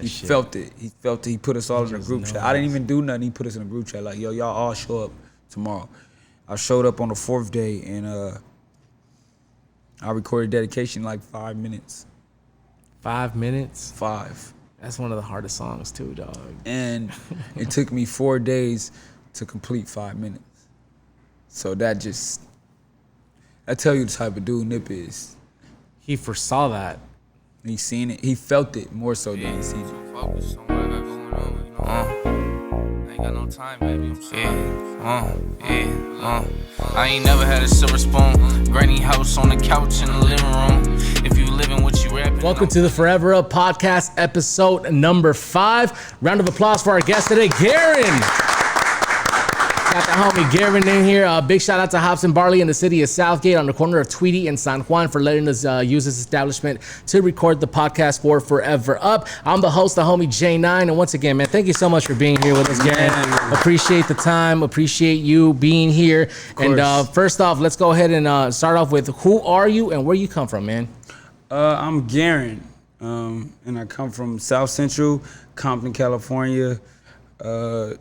He felt it. He felt it. He put us all in a group chat. I didn't even do nothing. He put us in a group chat like, yo, y'all all show up tomorrow. I showed up on the 4th day and I recorded dedication in like 5 minutes. 5 minutes? 5. That's one of the hardest songs too, dog. And it took me 4 days to complete 5 minutes. So that tell you the type of dude Nip is. He foresaw that. He seen it. He felt it more so than he seen it. Focus on what I got going on, you know. I ain't got no time, baby. I'm sorry. I ain't never had a silver spoon. Granny house on the couch in the living room. If you living what you rapping. Welcome to the Forever Up podcast, episode number 5. Round of applause for our guest today, Garren. Got the homie Garren in here. Big shout out to Hops and Barley in the city of Southgate on the corner of Tweedy and San Juan for letting us use this establishment to record the podcast for Forever Up. I'm the host, the homie J9. And once again, man, thank you so much for being here with us, Garren. Appreciate the time. Appreciate you being here. And first off, let's go ahead and start off with who are you and where you come from, man? I'm Garren, and I come from South Central, Compton, California. I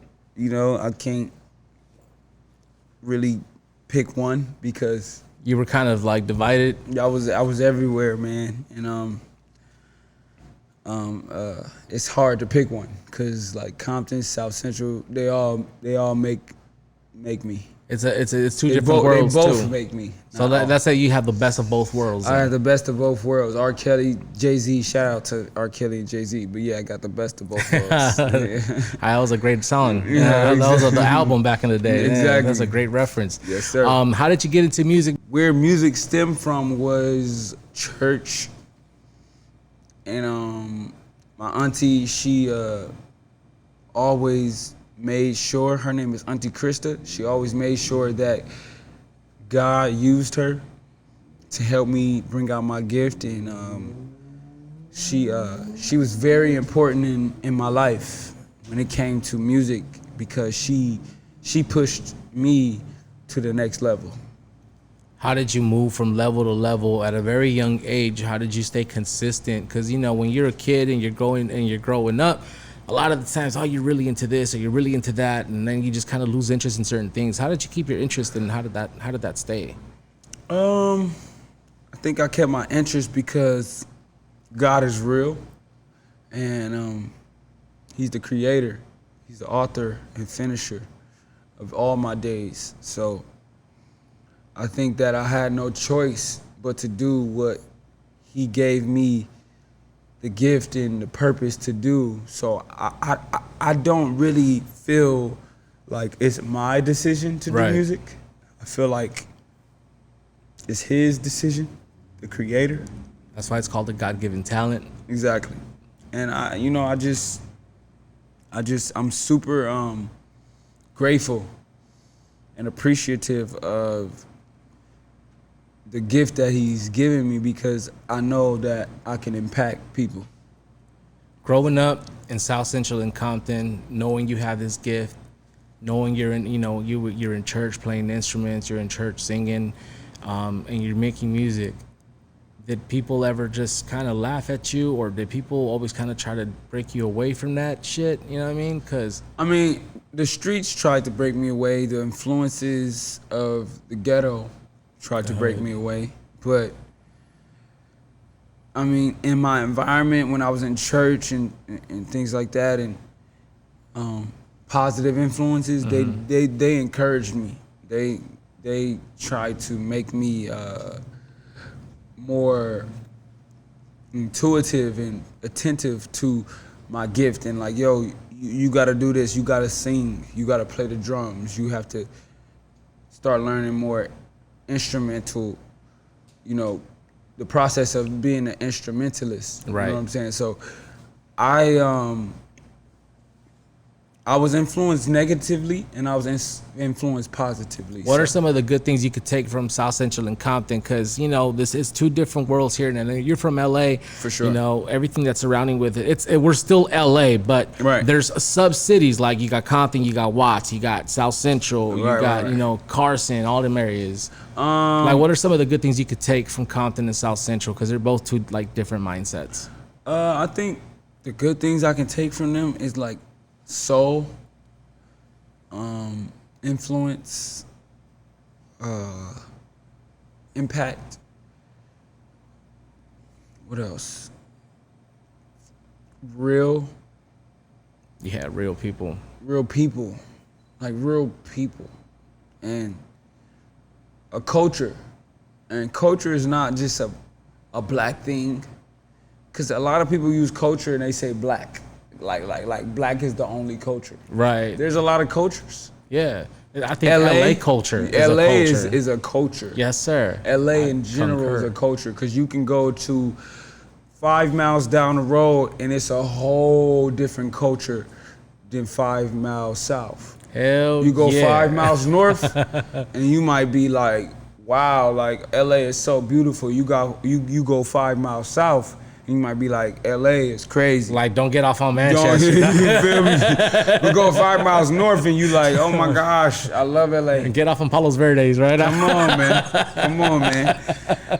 can't really pick one because you were kind of like divided. I was everywhere, man, and it's hard to pick one because like Compton, South Central, they all make me. It's two different worlds too. They both make me. So that's how you have the best of both worlds. I have the best of both worlds. R. Kelly, Jay-Z. Shout out to R. Kelly and Jay-Z. But yeah, I got the best of both worlds. That was a great song. Yeah, that was the album back in the day. Exactly. Yeah, that's a great reference. Yes, sir. How did you get into music? Where music stemmed from was church. And my auntie, she always made sure, her name is Auntie Krista, she always made sure that God used her to help me bring out my gift, and she was very important in my life when it came to music because she pushed me to the next level. How did you move from level to level at a very young age? How did you stay consistent? Because when you're a kid and you're growing up, a lot of the times, you're really into this or you're really into that, and then you just kind of lose interest in certain things. How did you keep your interest, and how did that stay? I think I kept my interest because God is real, and He's the creator, He's the author and finisher of all my days. So I think that I had no choice but to do what He gave me the gift and the purpose to do. So I don't really feel like it's my decision to do music. I feel like it's His decision, the creator. That's why it's called a God-given talent. Exactly. And I'm super grateful and appreciative of the gift that He's given me because I know that I can impact people. Growing up in South Central and Compton, knowing you have this gift, knowing you're in, you're in church playing instruments, you're in church singing, and you're making music. Did people ever just kind of laugh at you, or did people always kind of try to break you away from that shit? You know what I mean? The streets tried to break me away. The influences of the ghetto tried to break me away, but in my environment when I was in church and things like that, and positive influences, they encouraged me. They tried to make me more intuitive and attentive to my gift, and like, yo, you gotta do this, you gotta sing, you gotta play the drums, you have to start learning more instrumental, the process of being an instrumentalist. Right. You know what I'm saying? So I was influenced negatively and I was influenced positively. What are some of the good things you could take from South Central and Compton? Because, this is two different worlds here. And you're from LA. For sure. Everything that's surrounding with it. We're still LA, but there's sub-cities like you got Compton, you got Watts, you got South Central, you got Carson, all them areas. What are some of the good things you could take from Compton and South Central? Because they're both two different mindsets. I think the good things I can take from them is like soul, influence, impact. What else? Real people. Real people. Like real people. And a culture. And culture is not just a black thing. Because a lot of people use culture and they say black. Like black is the only culture. Right. There's a lot of cultures. Yeah. I think LA culture is a culture. Yes, sir. LA in general is a culture because you can go to 5 miles down the road and it's a whole different culture than 5 miles south. Hell You go yeah. 5 miles north and you might be like, wow, like LA is so beautiful. You go 5 miles south and you might be like, LA is crazy. Like, don't get off on Manchester. You feel me? We go 5 miles north and you like, oh my gosh, I love LA. And get off on Palos Verdes, right? Come on, man. Come on, man.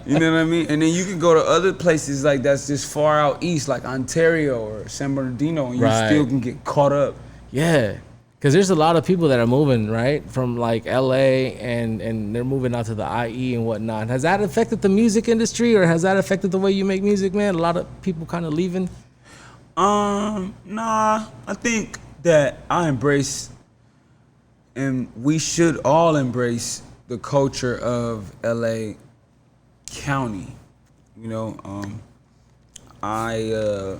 You know what I mean? And then you can go to other places like that's just far out east, like Ontario or San Bernardino, and you still can get caught up. Yeah. Because there's a lot of people that are moving, right, from like LA and they're moving out to the IE and whatnot. Has that affected the music industry or has that affected the way you make music, man? A lot of people kind of leaving? Nah, I think that I embrace, and we should all embrace the culture of LA County. You know, I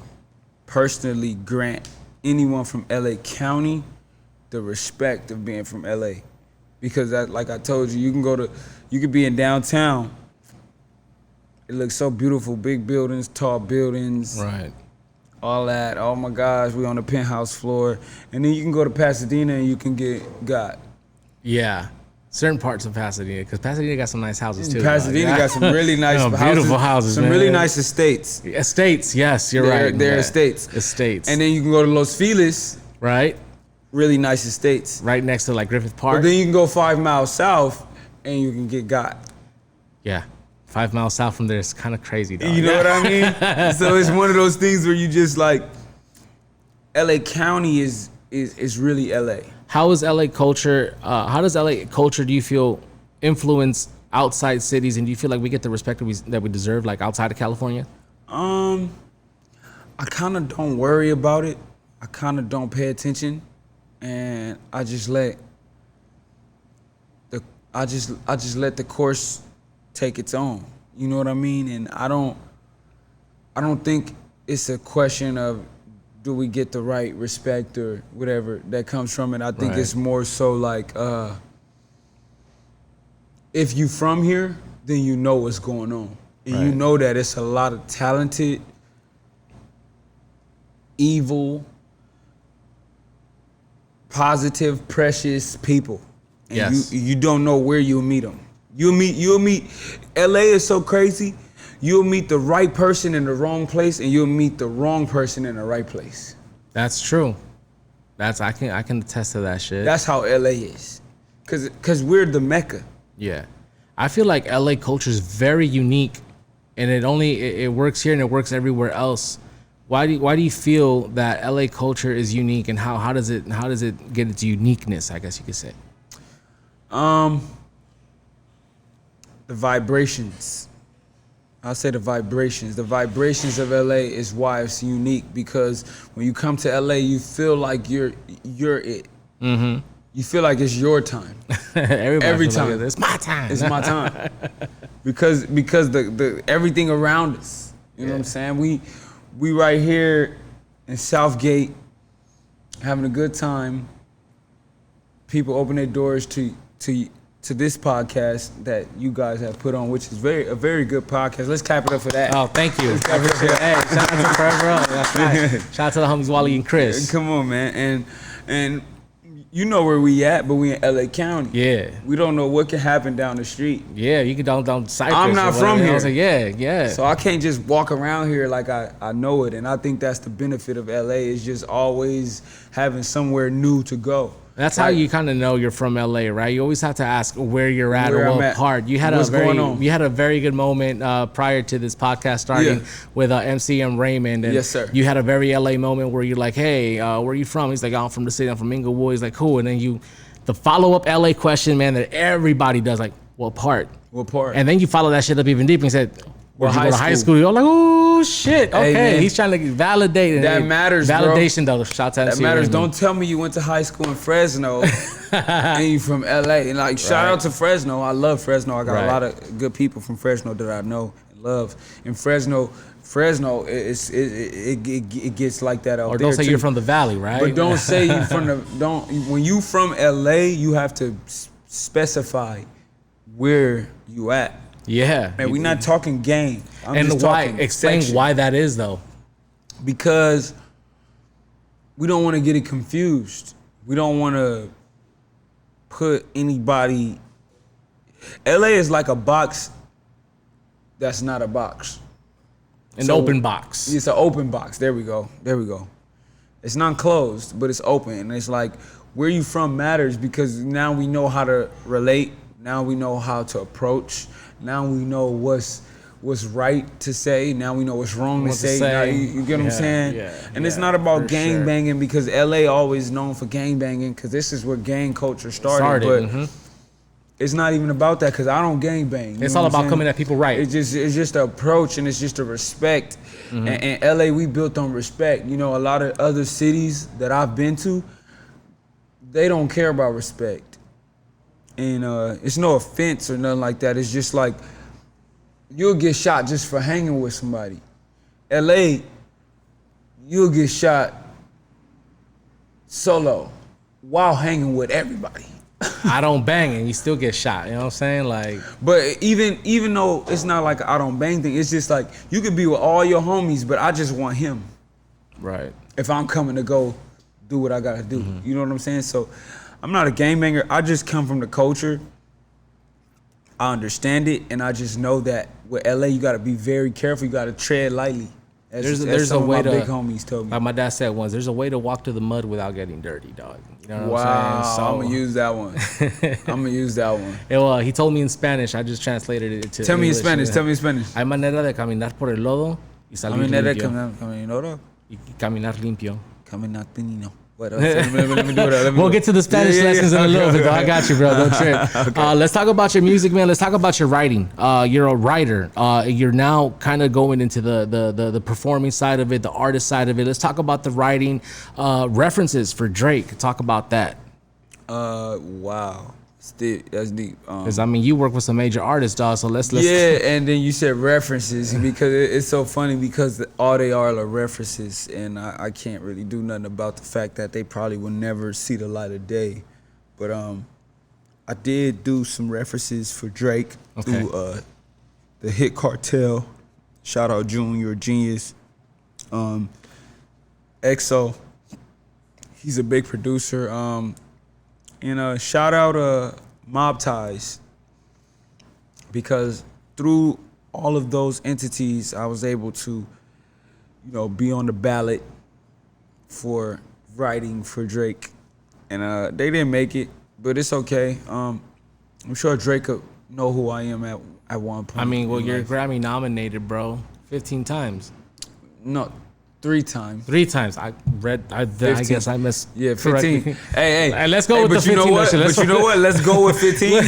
personally grant anyone from LA County the respect of being from LA, because that, like I told you, you could be in downtown. It looks so beautiful, big buildings, tall buildings, Right. all that. Oh my gosh, we on the penthouse floor, and then you can go to Pasadena and you can get got. Yeah. Certain parts of Pasadena, because Pasadena got some nice houses too. Pasadena got some really nice beautiful houses, some man. really nice estates. Estates, yes, you're right. They're Yeah. estates. Estates. And then you can go to Los Feliz, right? really nice estates. Right next to like Griffith Park. But then you can go 5 miles south and you can get got. Yeah. 5 miles south from there is kind of crazy, dog. You know what I mean? So it's one of those things where you just like, LA County is really LA. How is LA culture, how does LA culture, do you feel, influence outside cities, and do you feel like we get the respect that we deserve, like outside of California? I kind of don't worry about it. I kind of don't pay attention, and I just let the course take its own. You know what I mean? And I don't think it's a question of do we get the right respect or whatever that comes from it. I think Right. it's more so like if you from here, then you know what's going on. And you Right. know that it's a lot of talented, evil, positive, precious people. And Yes. you don't know where you'll meet them. You'll meet, LA is so crazy. You'll meet the right person in the wrong place, and you'll meet the wrong person in the right place. That's true. I can attest to that shit. That's how LA is. Cause we're the Mecca. Yeah. I feel like LA culture is very unique, and it works here and it works everywhere else. Why do you feel that LA culture is unique, and how does it get its uniqueness, I guess you could say? The vibrations. I'll say the vibrations. The vibrations of LA is why it's unique, because when you come to LA, you feel like you're it. Mm-hmm. You feel like it's your time. Every time. Like it's my time. It's my time. because the everything around us. You know what I'm saying? We right here in Southgate having a good time. People open their doors to this podcast that you guys have put on, which is a very good podcast. Let's clap it up for that. Oh, thank you. I appreciate it. Hey, shout out to Forever Up. That's right. Shout out to the homies Wally and Chris. Come on, man. And you know where we at, but we in LA County. Yeah. We don't know what can happen down the street. Yeah, you can down Cypress. I'm not from here. I was like, yeah. So I can't just walk around here like I know it. And I think that's the benefit of LA, is just always having somewhere new to go. That's how you kind of know you're from LA, right? You always have to ask where you're at or what part. You had you had a very good moment prior to this podcast starting with MCM Raymond. And yes, sir. You had a very LA moment where you're like, hey, where are you from? He's like, I'm from the city. I'm from Inglewood. He's like, cool. And then the follow-up LA question, man, that everybody does, like, what part? What part? And then you follow that shit up even deeper and said, where'd you go to high school? You're like, oh, shit. Okay. Hey, he's trying to validate. That matters, validation, bro. though. Shout out to that matters. Don't tell me you went to high school in Fresno and you from LA. And like, shout out to Fresno. I love Fresno. I got a lot of good people from Fresno that I know and love. And Fresno, it gets like that out there. Or don't say you're from the Valley, right? But don't say you from when you from LA, you have to specify where you at. Yeah. Man, we're not talking gang. And why? Explain why that is, though. Because we don't want to get it confused. We don't want to put anybody. LA is like a box that's not a box. An open box. It's an open box. There we go. It's not closed, but it's open. And it's like, where you from matters because now we know how to relate. Now we know how to approach. Now we know what's right to say. Now we know what's wrong to say. Now, you get what I'm saying? And it's not about gang banging because LA always known for gang banging because this is where gang culture started. But it's not even about that because I don't gang bang. It's all about coming at people right. It's just an approach and it's just a respect. And LA, we built on respect. You know, a lot of other cities that I've been to, they don't care about respect. And it's no offense or nothing like that. It's just like, you'll get shot just for hanging with somebody. LA, you'll get shot solo while hanging with everybody. I don't bang and you still get shot, you know what I'm saying? Like, but even though it's not like an I don't bang thing, it's just like you could be with all your homies, but I just want him. Right. If I'm coming to go do what I gotta do. You know what I'm saying? So I'm not a gangbanger. I just come from the culture. I understand it, and I just know that with LA, you gotta be very careful. You gotta tread lightly. There's a way my big homies told me. Like my dad said once, there's a way to walk to the mud without getting dirty, dog. You know what I'm saying? So I'm gonna use that one. Well, he told me in Spanish. I just translated it to Tell me in English. Spanish. Hay manera de caminar por el lodo y salir limpio. Y caminar limpio. Caminar pinino. What else? Let me do it. We'll get to the Spanish lessons in a little bit, though. I got you, bro. Don't trip. Okay. Let's talk about your music, man. Let's talk about your writing. You're a writer. You're now kind of going into the performing side of it, the artist side of it. Let's talk about the writing. References for Drake. Talk about that. Wow. That's deep. Because, I mean, you work with some major artists, dog, so let's Yeah, and then you said references because it's so funny because all they are references, and I can't really do nothing about the fact that they probably will never see the light of day. But I did do some references for Drake through the hit Cartel. Shout out June, you're a genius. EXO, he's a big producer. And shout out Mob Ties because through all of those entities, I was able to, be on the ballot for writing for Drake. And they didn't make it, but it's okay. I'm sure Drake will know who I am at one point. I mean, well, you're Grammy nominated, bro, 15 times. No. 3 times. 3 times. I guess I missed. Yeah, 15. Hey, let's go with the 15. But you know what? Let's go with 15.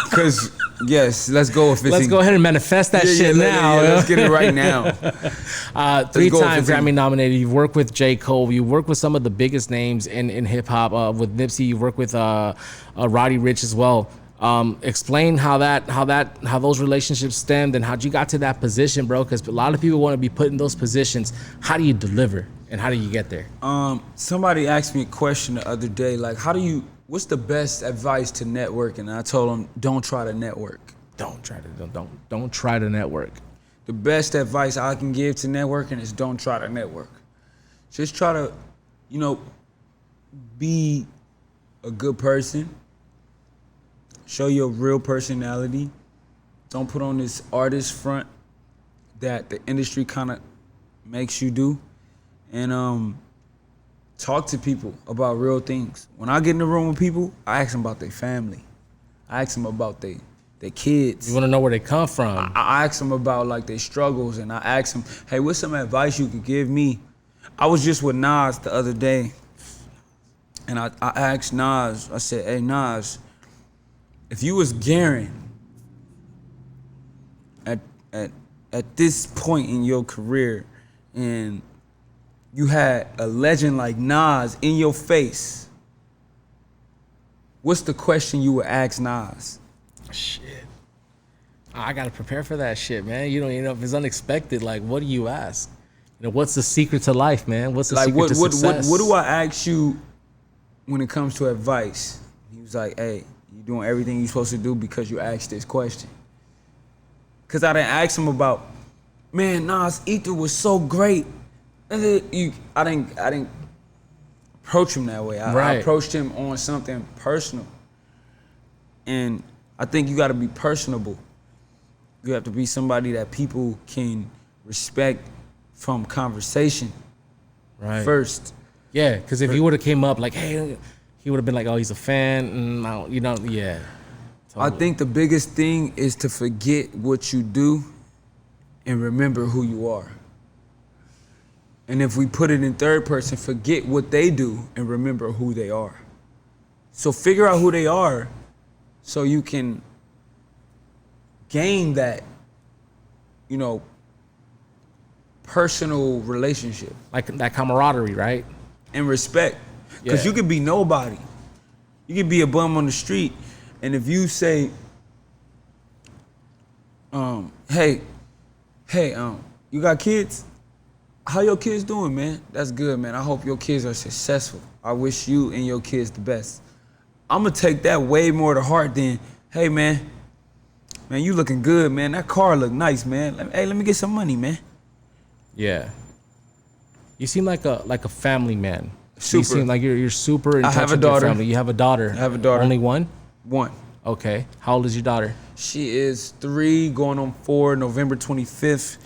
Because, yes, let's go with 15. Let's go ahead and manifest that shit now. Let's get it right now. 3 times Grammy nominated. You've worked with J. Cole. You worked with some of the biggest names in hip hop. With Nipsey, you worked with Roddy Ricch as well. Explain how those relationships stemmed and how you got to that position, bro. Because a lot of people want to be put in those positions. How do you deliver and how do you get there? Somebody asked me a question the other day, like, what's the best advice to network? And I told them, don't try to network. Don't try to network. The best advice I can give to networking is don't try to network. Just try to, be a good person. Show your real personality. Don't put on this artist front that the industry kind of makes you do. And talk to people about real things. When I get in the room with people, I ask them about their family. I ask them about their kids. You want to know where they come from. I ask them about like their struggles, and I ask them, hey, what's some advice you could give me? I was just with Nas the other day, and I asked Nas, I said, hey, Nas, if you was Garren at this point in your career, and you had a legend like Nas in your face, what's the question you would ask Nas? Shit. I gotta prepare for that shit, man. You know, if it's unexpected, like, what do you ask? You know, what's the secret to life, man? What's the secret to success? What do I ask you when it comes to advice? He was like, hey, you doing everything you're supposed to do because you asked this question. Cause I didn't ask him about, man, Nas Ether was so great. And then I didn't approach him that way. I approached him on something personal. And I think you gotta be personable. You have to be somebody that people can respect from conversation first. Yeah, because if he would have came up like, hey, he would have been like, oh, he's a fan, and you know, yeah. Totally. I think the biggest thing is to forget what you do and remember who you are. And if we put it in third person, forget what they do and remember who they are. So figure out who they are so you can gain that, you know, personal relationship. Like that camaraderie, right? And respect. Because you could be nobody. You could be a bum on the street, and if you say, hey, you got kids? How your kids doing, man? That's good, man. I hope your kids are successful. I wish you and your kids the best. I'm gonna take that way more to heart than, hey, man, you looking good, man. That car look nice, man. Let me get some money, man. Yeah. You seem like a family man. Super. You seem like you're super in touch I have a with your daughter. family. You have a daughter. I have a daughter. Only one? One. Okay. How old is your daughter? She is 3, going on 4, November 25th.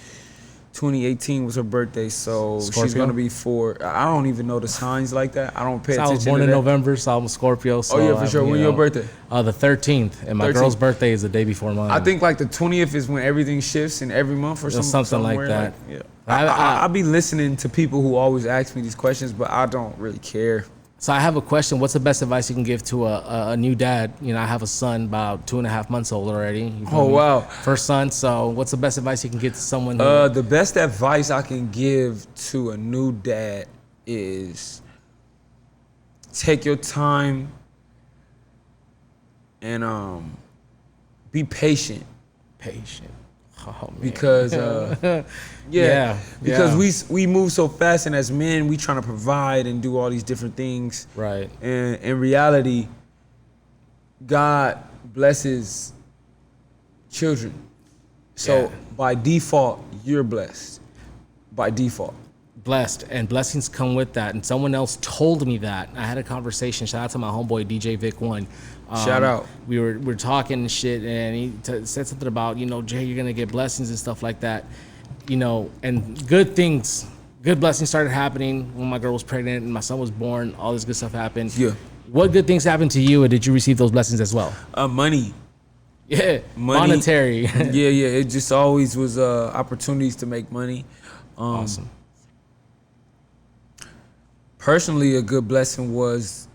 2018 was her birthday, so Scorpio? she's gonna be 4. I don't even know the signs like that. I don't pay So I attention was born to in that. November, so I'm a Scorpio. So Oh yeah, for sure. When your birthday? The 13th, and my 13th. girl's birthday is the day before mine. I think like the 20th is when everything shifts in every month or something like that. yeah. I be listening to people who always ask me these questions, but I don't really care. So I have a question. What's the best advice you can give to a new dad? You know, I have a son about 2.5 months old already. You feel Oh, me? wow. First son. So what's the best advice you can give to someone? Who, The best advice I can give to a new dad is take your time and be patient. Patient. Oh, man. Because because yeah. we move so fast, and as men we trying to provide and do all these different things. Right. And in reality, God blesses children. So by default, you're blessed. By default. Blessed, and blessings come with that. And someone else told me that. I had a conversation. Shout out to my homeboy DJ Vic One. Shout out. We were talking and shit, and he said something about, you know, Jay, you're gonna get blessings and stuff like that, you know, and good blessings started happening when my girl was pregnant and my son was born. All this good stuff happened. Yeah. What good things happened to you, and did you receive those blessings as well? Money. Yeah, Money. monetary. yeah. It just always was opportunities to make money. Awesome. Personally, a good blessing was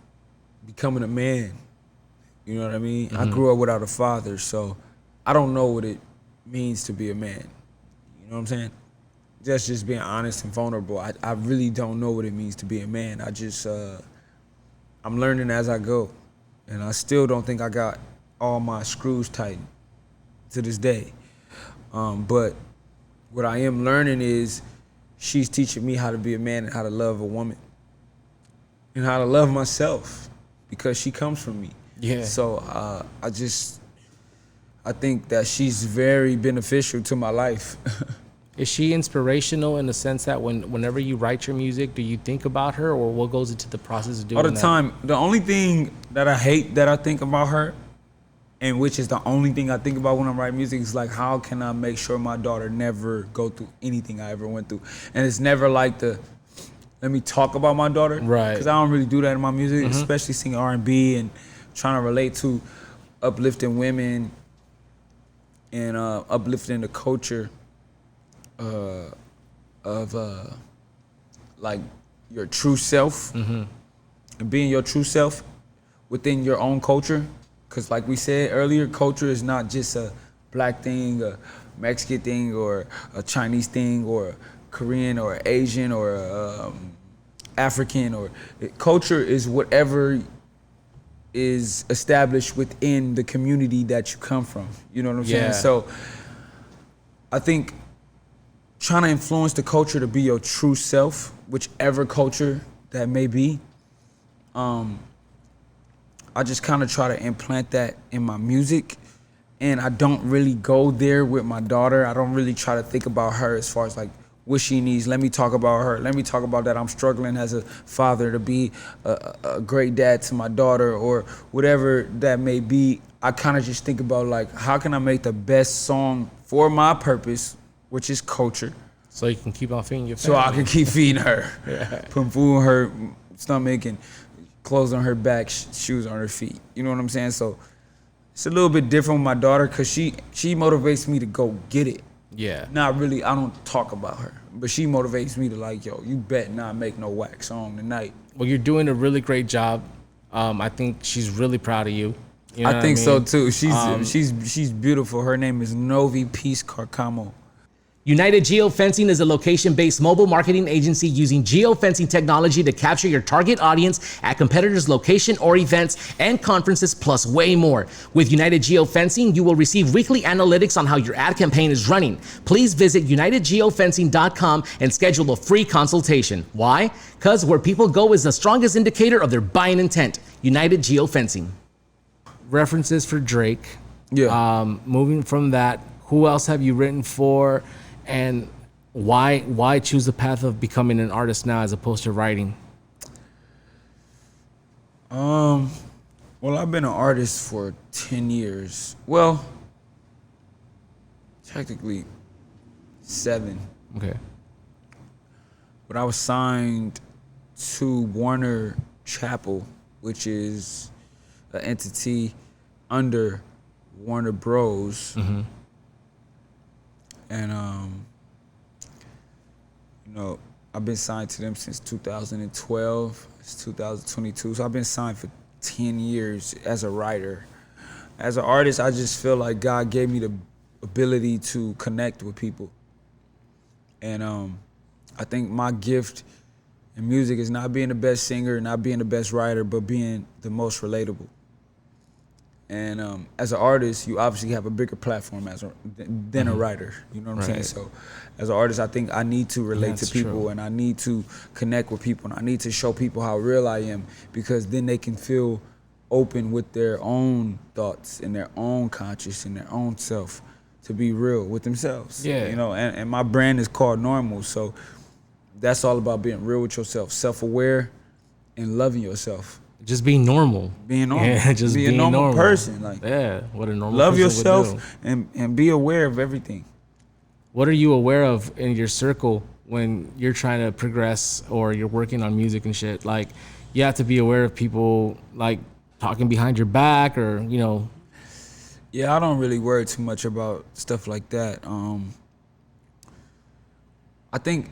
becoming a man. You know what I mean? Mm-hmm. I grew up without a father, so I don't know what it means to be a man. You know what I'm saying? Just being honest and vulnerable. I really don't know what it means to be a man. I just, I'm learning as I go. And I still don't think I got all my screws tightened to this day. But what I am learning is she's teaching me how to be a man and how to love a woman. And how to love myself, because she comes from me. Yeah. So I think that she's very beneficial to my life. Is she inspirational in the sense that whenever you write your music, do you think about her, or what goes into the process of doing that? All the time. The only thing that I hate that I think about her, and which is the only thing I think about when I'm writing music, is like, how can I make sure my daughter never go through anything I ever went through? And it's never like let me talk about my daughter. Right. Because I don't really do that in my music, especially singing R&B and trying to relate to uplifting women and uplifting the culture of like your true self and being your true self within your own culture. Because like we said earlier, culture is not just a black thing, a Mexican thing, or a Chinese thing, or a Korean or Asian or African. Or culture is whatever is established within the community that you come from. You know what I'm saying? So I think trying to influence the culture to be your true self, whichever culture that may be, I just kind of try to implant that in my music. And I don't really go there with my daughter. I don't really try to think about her as far as like what she needs. Let me talk about her. Let me talk about that I'm struggling as a father to be a great dad to my daughter or whatever that may be. I kind of just think about like, how can I make the best song for my purpose, which is culture. So you can keep on feeding your family. So I can keep feeding her, putting food in her stomach and clothes on her back, shoes on her feet. You know what I'm saying? So it's a little bit different with my daughter because she motivates me to go get it. Yeah. Not really, I don't talk about her, but she motivates me to like, yo, you bet not make no whack song tonight. Well, you're doing a really great job. I think she's really proud of you. You know I think so mean? too. She's beautiful. Her name is Novi Peace Carcamo. United Geofencing is a location-based mobile marketing agency using geofencing technology to capture your target audience at competitors' location or events and conferences, plus way more. With United Geofencing, you will receive weekly analytics on how your ad campaign is running. Please visit unitedgeofencing.com and schedule a free consultation. Why? Because where people go is the strongest indicator of their buying intent. United Geofencing. References for Drake. Yeah. Moving from that, who else have you written for? And why choose the path of becoming an artist now as opposed to writing? Well, I've been an artist for 10 years. Well, technically 7. Okay. But I was signed to Warner Chappell, which is an entity under Warner Bros. And you know, I've been signed to them since 2012. It's 2022, so I've been signed for 10 years as a writer. As an artist, I just feel like God gave me the ability to connect with people. And I think my gift in music is not being the best singer, not being the best writer, but being the most relatable. And as an artist, you obviously have a bigger platform than a writer. You know what I'm saying? So as an artist, I think I need to relate to people and I need to connect with people and I need to show people how real I am, because then they can feel open with their own thoughts and their own conscience and their own self to be real with themselves. Yeah. You know, and my brand is called Normal. So that's all about being real with yourself, self-aware and loving yourself. Just being normal. Being normal. Yeah, just be a normal person. Like, yeah, what a normal love person yourself would do. and be aware of everything. What are you aware of in your circle when you're trying to progress or you're working on music and shit? Like, you have to be aware of people like talking behind your back or, you know. Yeah, I don't really worry too much about stuff like that. I think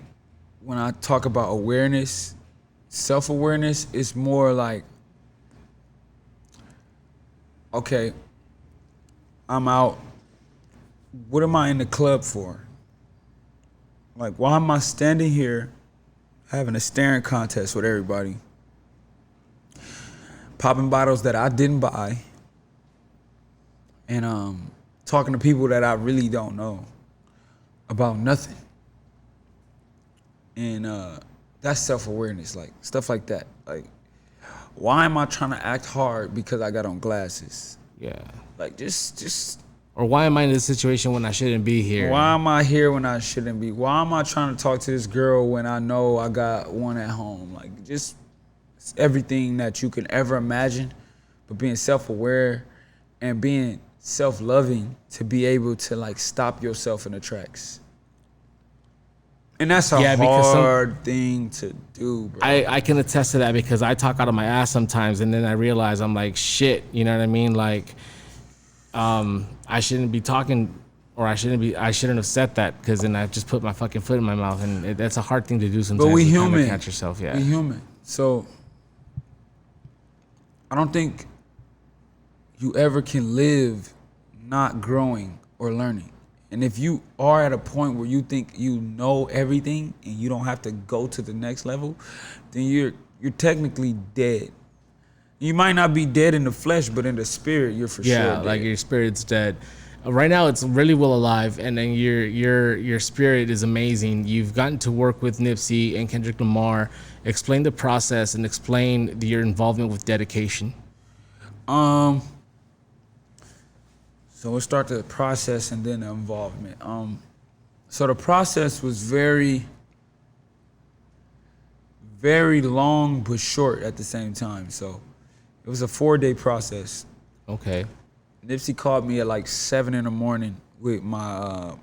when I talk about awareness, self-awareness, it's more like, okay, I'm out. What am I in the club for? Like, why am I standing here having a staring contest with everybody? Popping bottles that I didn't buy. And talking to people that I really don't know about nothing. And that's self-awareness, like stuff like that. Like, why am I trying to act hard because I got on glasses? Yeah. Like, just. Or why am I in this situation when I shouldn't be here? Why am I here when I shouldn't be? Why am I trying to talk to this girl when I know I got one at home? Like, just everything that you can ever imagine, but being self-aware and being self-loving to be able to like stop yourself in the tracks. And that's a hard thing to do, bro. I can attest to that because I talk out of my ass sometimes, and then I realize I'm like, shit, you know what I mean? Like, I shouldn't be talking, or I shouldn't have said that, because then I just put my fucking foot in my mouth, and that's a hard thing to do sometimes. But we human. Catch yourself, yeah. We human. So I don't think you ever can live not growing or learning. And if you are at a point where you think you know everything and you don't have to go to the next level, then you're technically dead. You might not be dead in the flesh, but in the spirit, you're for sure dead. Yeah, like your spirit's dead. Right now, it's really well alive, and then your spirit is amazing. You've gotten to work with Nipsey and Kendrick Lamar. Explain the process and explain your involvement with dedication. So we'll start the process and then the involvement. So the process was very, very long but short at the same time. So it was a 4-day process. Okay. Nipsey called me at like 7 in the morning with my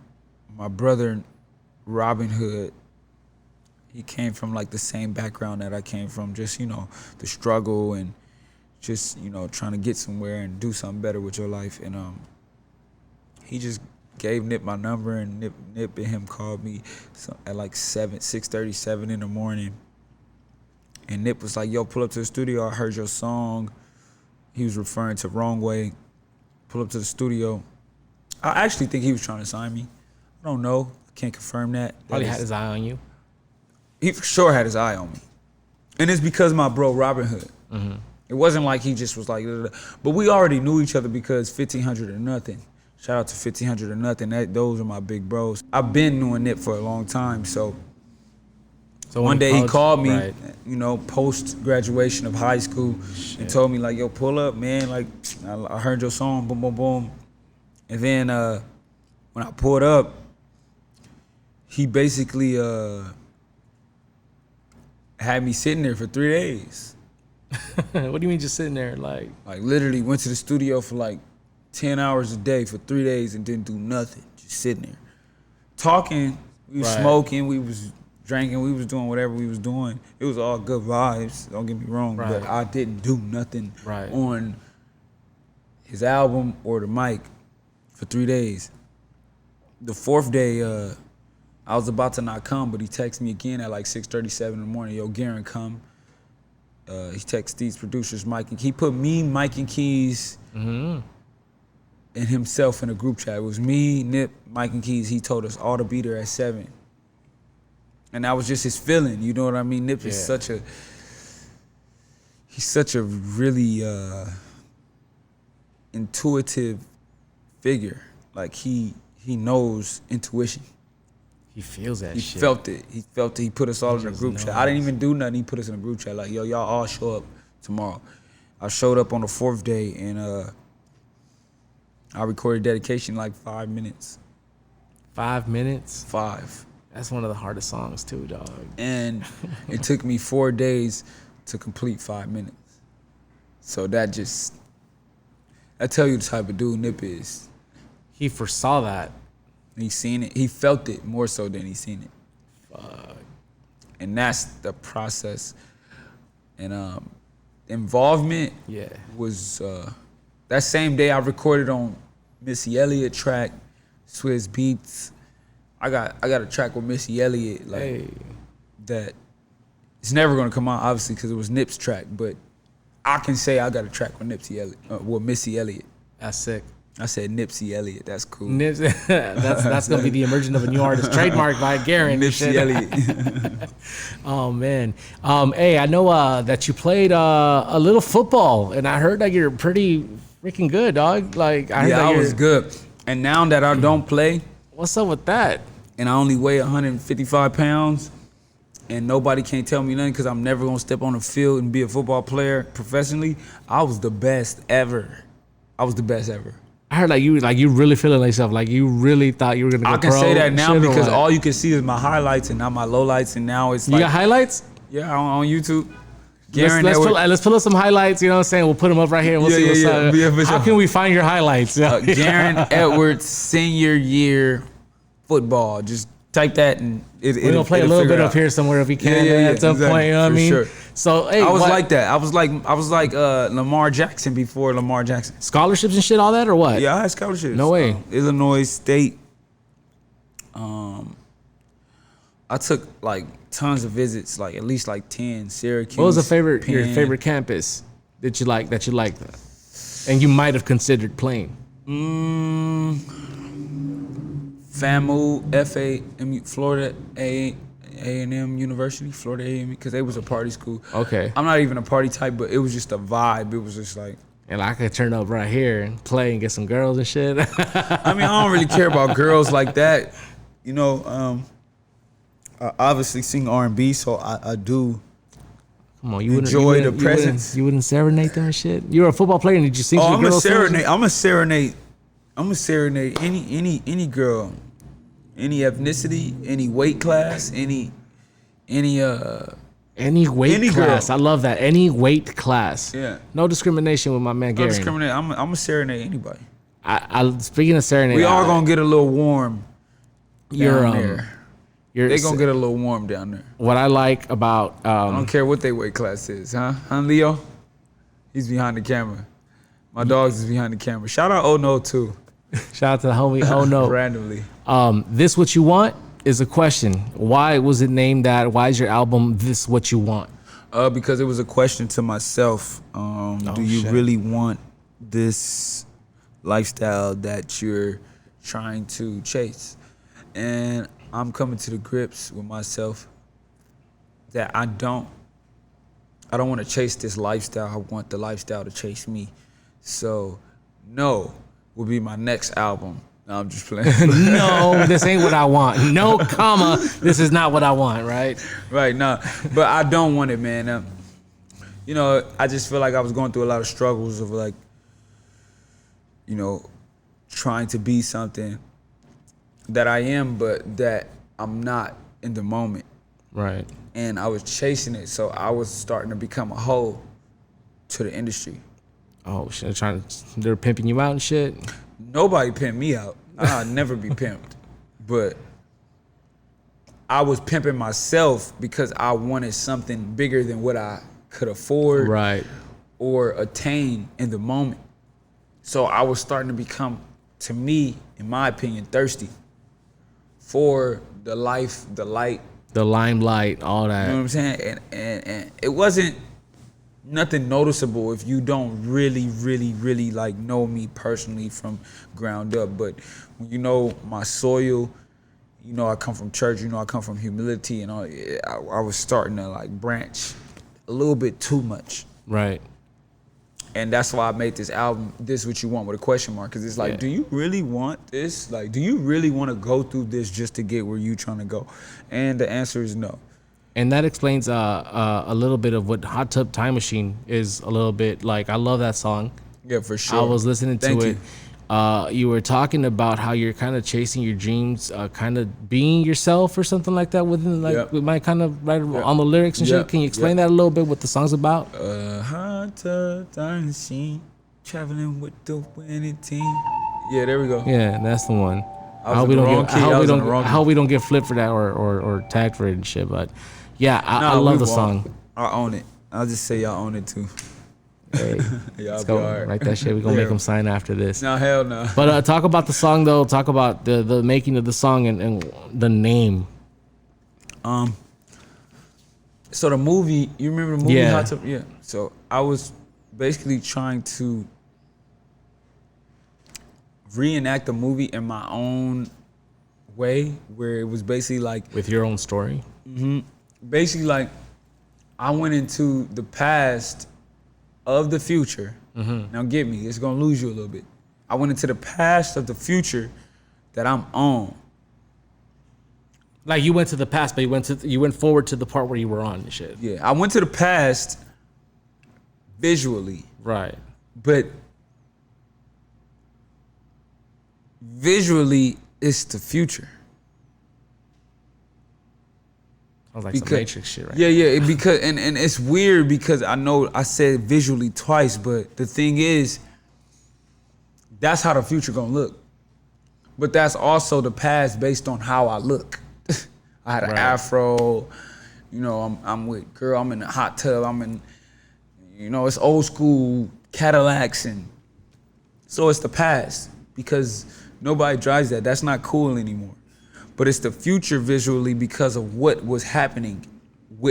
brother, Robin Hood. He came from like the same background that I came from, just, you know, the struggle and just, you know, trying to get somewhere and do something better with your life. And he just gave Nip my number, and Nip and him called me at like 6:37 in the morning. And Nip was like, yo, pull up to the studio. I heard your song. He was referring to Wrong Way. Pull up to the studio. I actually think he was trying to sign me. I don't know. I can't confirm that. Probably had his eye on you. He for sure had his eye on me. And it's because my bro, Robin Hood. Mm-hmm. It wasn't like he just was like, but we already knew each other because 1500 or Nothing. Shout out to 1500 or Nothing. Those are my big bros. I've been knowing Nip for a long time, so one day he called me, right, you know, post graduation of high school, and told me like, yo, pull up, man. Like, I heard your song, boom, boom, boom. And then when I pulled up, he basically had me sitting there for 3 days. What do you mean just sitting there? Like literally went to the studio for like 10 hours a day for 3 days and didn't do nothing, just sitting there. Talking, we was smoking, we was drinking, we was doing whatever we was doing. It was all good vibes, don't get me wrong, but I didn't do nothing on his album or the mic for 3 days. The 4th day, I was about to not come, but he texted me again at like 6:37 in the morning, yo, Garren, come. He texted these producers, Mike, and he put me, Mike and Keys, and himself in a group chat. It was me, Nip, Mike and Keys. He told us all to be there at 7. And that was just his feeling, you know what I mean? Nip is such a really intuitive figure. Like he knows intuition. He feels that shit. He felt it. He felt it. He put us all in a group chat. I didn't even do nothing. He put us in a group chat like, yo, y'all all show up tomorrow. I showed up on the 4th day, and I recorded dedication in like 5 minutes. 5 minutes? 5. That's one of the hardest songs too, dog. And it took me 4 days to complete 5 minutes. So that tell you the type of dude Nip is. He foresaw that. He seen it. He felt it more so than he seen it. Fuck. And that's the process. And involvement was that same day I recorded on Missy Elliott track, Swizz Beats. I got a track with Missy Elliott that it's never gonna come out obviously because it was Nip's track, but I can say I got a track with Missy Elliott. That's sick. I said Nipsey Elliott. That's cool. That's gonna be the emergence of a new artist, trademark by Garren. Nipsey Elliott. Oh man. Hey, I know that you played a little football, and I heard that you're pretty freaking good, dog. Like I was good. And now that I don't play, what's up with that? And I only weigh 155 pounds, and nobody can't tell me nothing because I'm never gonna step on the field and be a football player professionally. I was the best ever. I heard like you really feeling like yourself, like you really thought you were gonna go I can pro. say that now because what? all you can see is my highlights and not my lowlights, and now it's you got highlights? Yeah, on YouTube. Let's pull up some highlights. You know what I'm saying? We'll put them up right here. And we'll see what's up. Yeah, how can we find your highlights? Garren Edwards senior year football. Just type that, and we're gonna play a little bit up here somewhere if we can at some point. You know what I mean? Sure. So hey, I was like that. I was like Lamar Jackson before Lamar Jackson. Scholarships and shit, all that, or what? Yeah, I had scholarships. No way. Illinois State. I took like tons of visits, like at least like 10. Syracuse. What was your Penn. favorite campus that you liked, and you might have considered playing? FAMU, FAMU, Florida A&M University, Florida A&M, because they was a party school. Okay. I'm not even a party type, but it was just a vibe. It was just like. And I could turn up right here and play and get some girls and shit. I mean, I don't really care about girls like that. You know, I obviously sing R&B, so I do. Come on, you enjoy the presence. You wouldn't serenade them and shit. You were a football player, and did you sing? Oh, to girls? I'm a serenade any girl, any ethnicity, any weight class, any weight class. Girl. I love that. Any weight class. Yeah. No discrimination with my man Garren. No discrimination. I'm a serenade anybody. I speaking of serenade, we all gonna get a little warm. Down there. They gonna get a little warm down there. What I like about I don't care what their weight class is, huh? Leo? He's behind the camera. My dogs is behind the camera. Shout out Oh No too. Shout out to the homie Oh No. Randomly. This What You Want is a question. Why was it named that? Why is your album This What You Want? Because it was a question to myself. Do you really want this lifestyle that you're trying to chase? And I'm coming to the grips with myself that I don't want to chase this lifestyle. I want the lifestyle to chase me. So, No will be my next album. No, I'm just playing. No, this ain't what I want. No, comma, this is not what I want, right? Right, no. But I don't want it, man. You know, I just feel like I was going through a lot of struggles of like, you know, trying to be something that I am, but that I'm not in the moment. Right. And I was chasing it, so I was starting to become a hoe to the industry. Oh shit! They're pimping you out and shit. Nobody pimped me out. I'll never be pimped. But I was pimping myself because I wanted something bigger than what I could afford, right, or attain in the moment. So I was starting to become, to me, in my opinion, thirsty for the life, the light, the limelight, all that. You know what I'm saying? And it wasn't nothing noticeable if you don't really like know me personally from ground up. But when you know my soil, you know I come from church, you know I come from humility, and all. I was starting to like branch a little bit too much. Right. And that's why I made this album, This What You Want, with a question mark. Because it's like, do you really want this? Like, do you really want to go through this just to get where you trying to go? And the answer is no. And that explains a little bit of what Hot Tub Time Machine is a little bit like. I love that song. Yeah, for sure. I was listening to Thank it. You were talking about how you're kind of chasing your dreams, kind of being yourself or something like that within, like, with my kind of right on the lyrics and shit. Can you explain that a little bit, what the song's about? Hot Tub Time Machine, traveling with the winning team. Yeah, there we go. Yeah, that's the one. I hope we don't get flipped for that or tagged for it and shit. But yeah, I love the song. I own it. I'll just say y'all own it too. Hey, let's go. Right. Write that shit. We're gonna make them sign after this. No, hell no. But talk about the song though. Talk about the making of the song and the name. So the movie, you remember the movie? Yeah. Hot Tub? Yeah. So I was basically trying to reenact the movie in my own way, where it was basically like with your own story. Mm-hmm. Basically, like I went into the past of the future. Mm-hmm. Now get me, it's gonna lose you a little bit. I went into the past of the future that I'm on. Like you went to the past, but you went forward to the part where you were on and shit. Yeah, I went to the past visually. Right. But visually, it's the future. Sounds like some Matrix shit, right? Yeah, because and it's weird because I know I said visually twice, but the thing is, that's how the future gonna look. But that's also the past based on how I look. I had an afro. You know, I'm with girl. I'm in a hot tub. I'm in, you know, it's old school Cadillacs, and so it's the past because nobody drives that. That's not cool anymore. But it's the future visually because of what was happening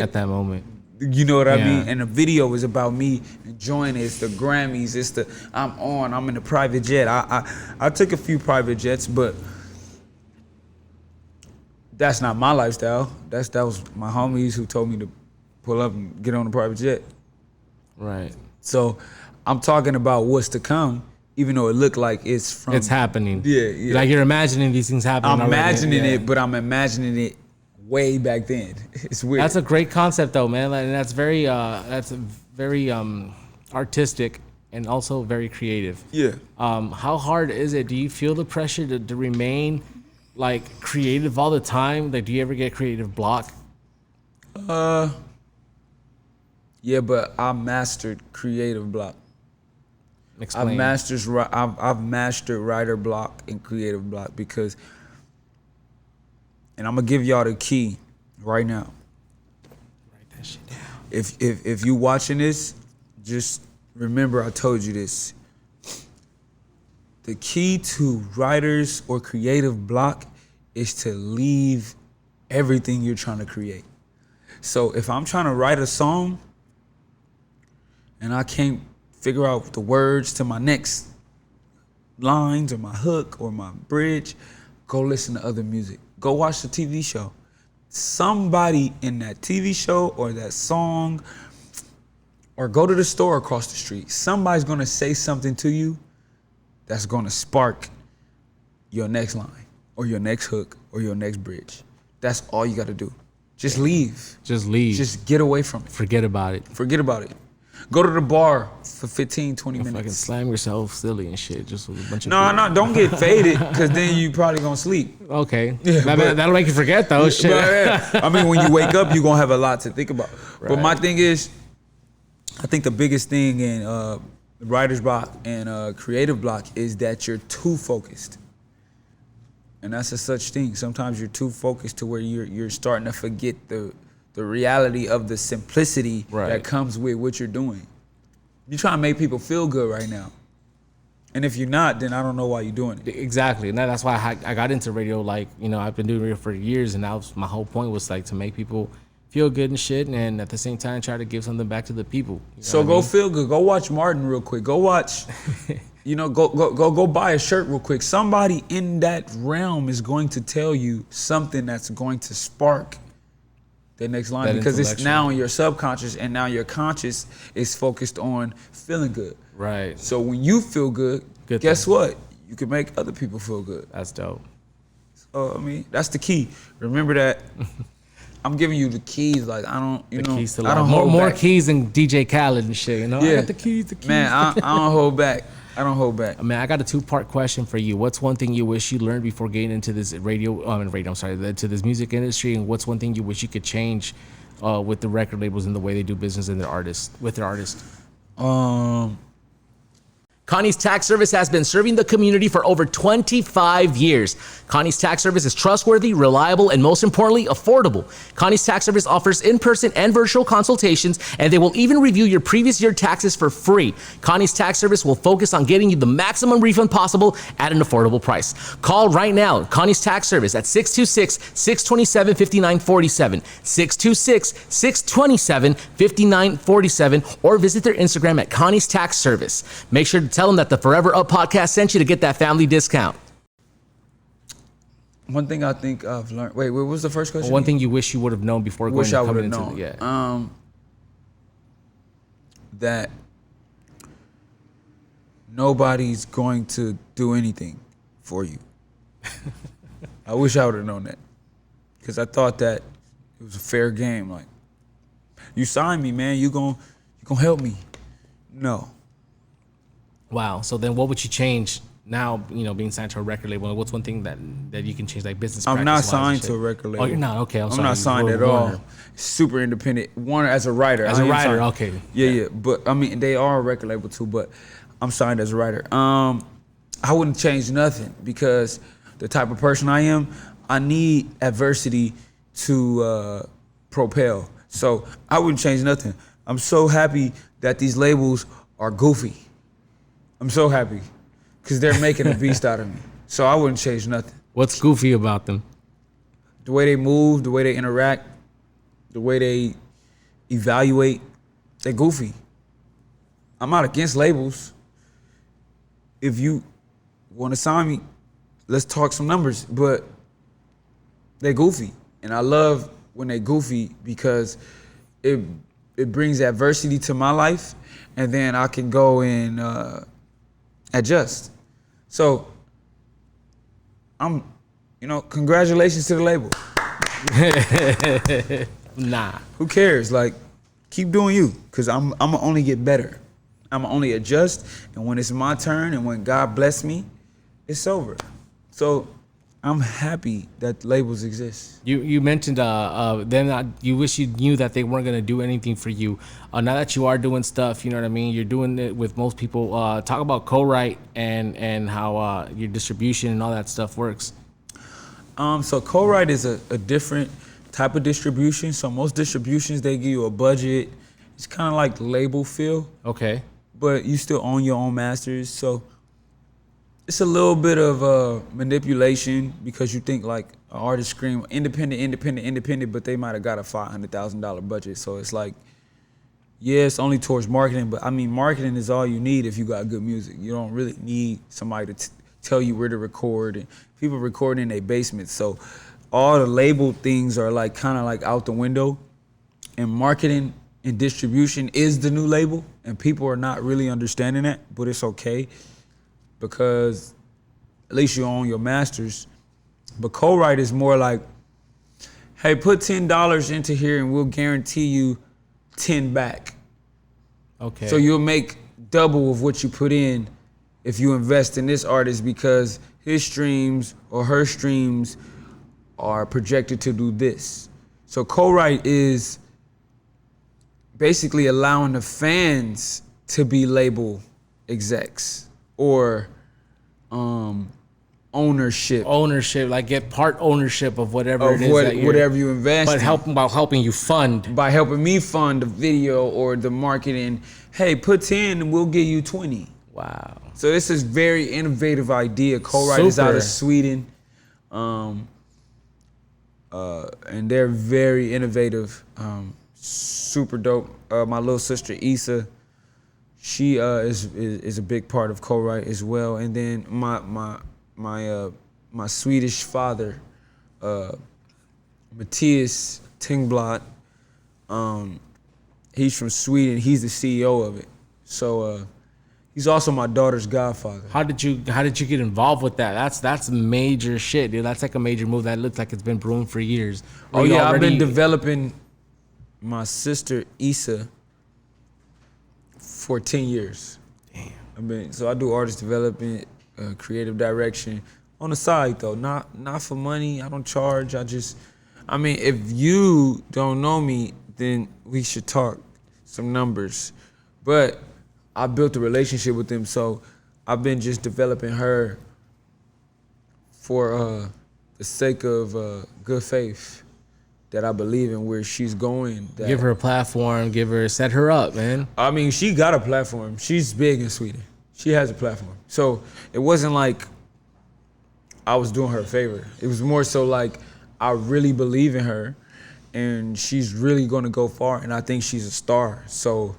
at that moment. You know what I mean? And the video is about me enjoying it. It's the Grammys. It's the I'm in a private jet. I took a few private jets, but that's not my lifestyle. That was my homies who told me to pull up and get on a private jet. Right. So I'm talking about what's to come, even though it looked like it's happening. Yeah. Like you're imagining these things happening. I'm imagining it, but I'm imagining it way back then. It's weird. That's a great concept though, man. And that's very artistic and also very creative. Yeah. How hard is it? Do you feel the pressure to remain like creative all the time? Like, do you ever get creative block? Yeah, but I mastered creative block. Explain. I've mastered writer block and creative block because, and I'm gonna give y'all the key right now. Write that shit down. If you watching this, just remember I told you this. The key to writers or creative block is to leave everything you're trying to create. So if I'm trying to write a song and I can't figure out the words to my next lines or my hook or my bridge, go listen to other music. Go watch the TV show. Somebody in that TV show or that song, or go to the store across the street. Somebody's gonna say something to you that's gonna spark your next line or your next hook or your next bridge. That's all you gotta do. Just leave. Just leave. Just get away from it. Forget about it. Forget about it. Go to the bar for 15, 20 minutes. Fucking slam yourself silly and shit just with a bunch of No, don't get faded, because then you probably gonna sleep. Okay. Yeah, that'll make you forget though. Shit. I mean, when you wake up, you're gonna have a lot to think about. Right. But my thing is, I think the biggest thing in writer's block and creative block is that you're too focused. And that's a such thing. Sometimes you're too focused to where you're starting to forget the reality of the simplicity that comes with what you're doing. You're trying to make people feel good right now. And if you're not, then I don't know why you're doing it. Exactly. And that's why I got into radio. Like, you know, I've been doing radio for years, and my whole point was like to make people feel good and shit, and at the same time try to give something back to the people. You know so go feel good. Go watch Martin real quick. Go watch, you know, go buy a shirt real quick. Somebody in that realm is going to tell you something that's going to spark the next line, because it's now in your subconscious, and now your conscious is focused on feeling good. Right. So when you feel good, guess what? You can make other people feel good. That's dope. So I mean, that's the key. Remember that. I'm giving you the keys. Like I don't, you know, keys to I don't life. hold more back. keys than DJ Khaled and shit. You know, Yeah. I got the keys. Man, I don't hold back. I don't hold back. Man, I got a 2-part question for you. What's one thing you wish you learned before getting into this to this music industry, and what's one thing you wish you could change with the record labels and the way they do business and their artists? Connie's Tax Service has been serving the community for over 25 years. Connie's Tax Service is trustworthy, reliable, and most importantly, affordable. Connie's Tax Service offers in-person and virtual consultations, and they will even review your previous year taxes for free. Connie's Tax Service will focus on getting you the maximum refund possible at an affordable price. Call right now, Connie's Tax Service at 626-627-5947, 626-627-5947, or visit their Instagram at Connie's Tax Service. Make sure to tell them that the Forever Up podcast sent you to get that family discount. One thing I think I've learned. Wait, what was the first question? One thing you wish you would have known before wish I would coming have into known. That nobody's going to do anything for you. I wish I would have known that, because I thought that it was a fair game. Like, you signed me, man. You gonna help me? No. Wow. So then what would you change now, you know, being signed to a record label? What's one thing that you can change, like business practice? I'm not signed to a record label. Oh, you're not? Okay, I'm sorry. not signed at all. Super independent. Warner as a writer. As a writer, okay. Yeah. But I mean, they are a record label too, but I'm signed as a writer. I wouldn't change nothing, because the type of person I am, I need adversity to propel. So I wouldn't change nothing. I'm so happy that these labels are goofy. I'm so happy because they're making a beast out of me. So I wouldn't change nothing. What's goofy about them? The way they move, the way they interact, the way they evaluate, they're goofy. I'm not against labels. If you want to sign me, let's talk some numbers, but they're goofy. And I love when they're goofy because it brings adversity to my life, and then I can go and adjust. So congratulations to the label. Nah. Who cares? Like, keep doing you, because I'm gonna only get better. I'm gonna only adjust, and when it's my turn and when God bless me, it's over. So I'm happy that labels exist. You mentioned then you wish you knew that they weren't gonna do anything for you. Now that you are doing stuff, you know what I mean. You're doing it with most people. Talk about co-write and how your distribution and all that stuff works. So co-write is a different type of distribution. So most distributions, they give you a budget. It's kind of like label feel. Okay. But you still own your own masters. So it's a little bit of manipulation because you think like an artist scream independent, but they might have got a $500,000 budget. So it's like, yeah, it's only towards marketing, but I mean, marketing is all you need if you got good music. You don't really need somebody to tell you where to record, and people recording in their basements. So all the label things are like kind of like out the window, and marketing and distribution is the new label, and people are not really understanding that, but it's okay because at least you own your masters. But co-write is more like, hey, put $10 into here and we'll guarantee you 10 back. Okay. So you'll make double of what you put in if you invest in this artist because his streams or her streams are projected to do this. So co-write is basically allowing the fans to be label execs or ownership, like get part ownership of whatever it is whatever you invest, but helping you fund by helping me fund the video or the marketing. Hey, put 10 and we'll give you 20. Wow. So this is very innovative idea. Co-write is out of Sweden, and they're very innovative. Super dope. My little sister Issa, she is a big part of co-write as well. And then my Swedish father, Matthias Tingblad, he's from Sweden. He's the CEO of it. So he's also my daughter's godfather. How did you get involved with that? That's major shit, dude. That's like a major move that looks like it's been brewing for years. Oh yeah, I've been developing my sister Issa for 10 years. Damn. So I do artist development, creative direction on the side though, not for money. I don't charge. If you don't know me, then we should talk some numbers. But I built a relationship with them, so I've been just developing her for the sake of good faith that I believe in where she's going. Give her a platform, set her up, man. I mean, she got a platform. She's big in Sweden. She has a platform. So it wasn't like I was doing her a favor. It was more so like I really believe in her and she's really gonna go far, and I think she's a star. So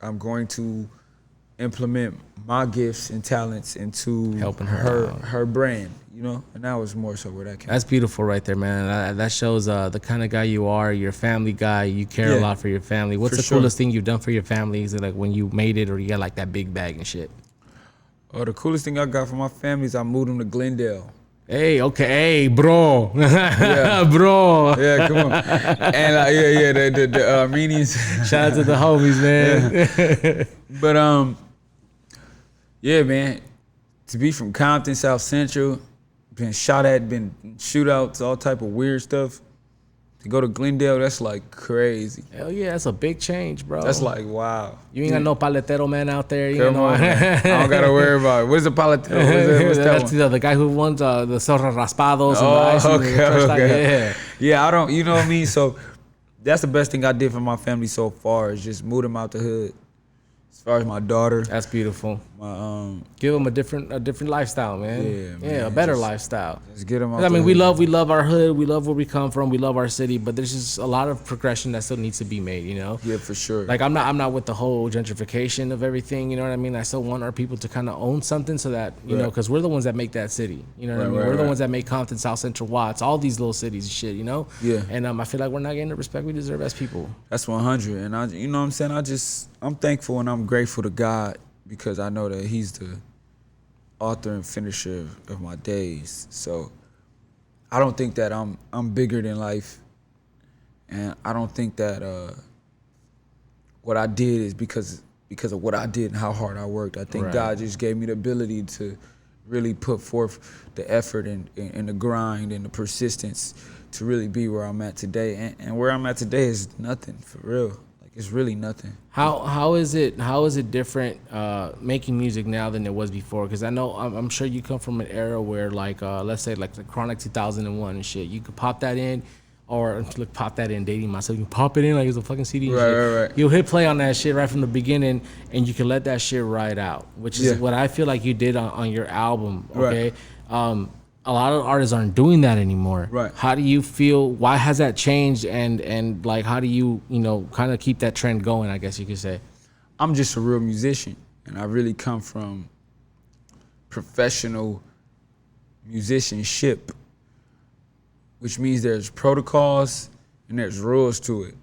I'm going to implement my gifts and talents into helping her brand, you know? And that was more so where that came. That's beautiful right there, man. That shows the kind of guy you are. You're a family guy. You care a lot for your family. What's the coolest thing you've done for your family? Is it like when you made it or you got like that big bag and shit? Oh, the coolest thing I got for my family is I moved them to Glendale. Hey, okay, hey, bro. Yeah. Bro. Yeah, come on. And the Armenians. Shout out to the homies, man. But yeah, man, to be from Compton, South Central, been shot at, been shootouts, all type of weird stuff. To go to Glendale, that's like crazy. Hell yeah, that's a big change, bro. That's like, wow. You ain't got no paletero man out there. You Come on, man. I don't got to worry about it. Where's the paletero? What's that That's one? the guy who won the Zorra Raspados and the ice. Okay. Yeah, I don't, you know what I mean? So that's the best thing I did for my family so far is just move them out the hood. As far as my daughter. That's beautiful. My, Give them a different lifestyle, man. Yeah, man. Yeah, a better lifestyle. Just get them out I mean, the we hood. love our hood. We love where we come from. We love our city, but there's just a lot of progression that still needs to be made, you know? Yeah, for sure. Like I'm not with the whole gentrification of everything, you know what I mean? I still want our people to kind of own something so that, you know, because we're the ones that make that city, you know what I mean? We're the ones that make Compton, South Central, Watts, all these little cities and shit, you know? Yeah. And I feel like we're not getting the respect we deserve as people. That's 100. And I, you know what I'm saying? I'm thankful and I'm grateful to God because I know that He's the author and finisher of my days. So I don't think that I'm bigger than life, and I don't think that what I did is because of what I did and how hard I worked. I think God just gave me the ability to really put forth the effort and the grind and the persistence to really be where I'm at today. And where I'm at today is nothing, for real. Like, it's really nothing. How is it different making music now than it was before? Because I know I'm sure you come from an era where like let's say like the Chronic 2001 and shit. You could pop that in, or look, pop that in. Dating myself, you can pop it in like it's a fucking CD. And shit. Right. You'll hit play on that shit right from the beginning, and you can let that shit ride out, which is what I feel like you did on your album. Okay. A lot of artists aren't doing that anymore. Right. How do you feel? Why has that changed? And like, how do you kind of keep that trend going? I guess you could say. I'm just a real musician, and I really come from professional musicianship, which means there's protocols and there's rules to it.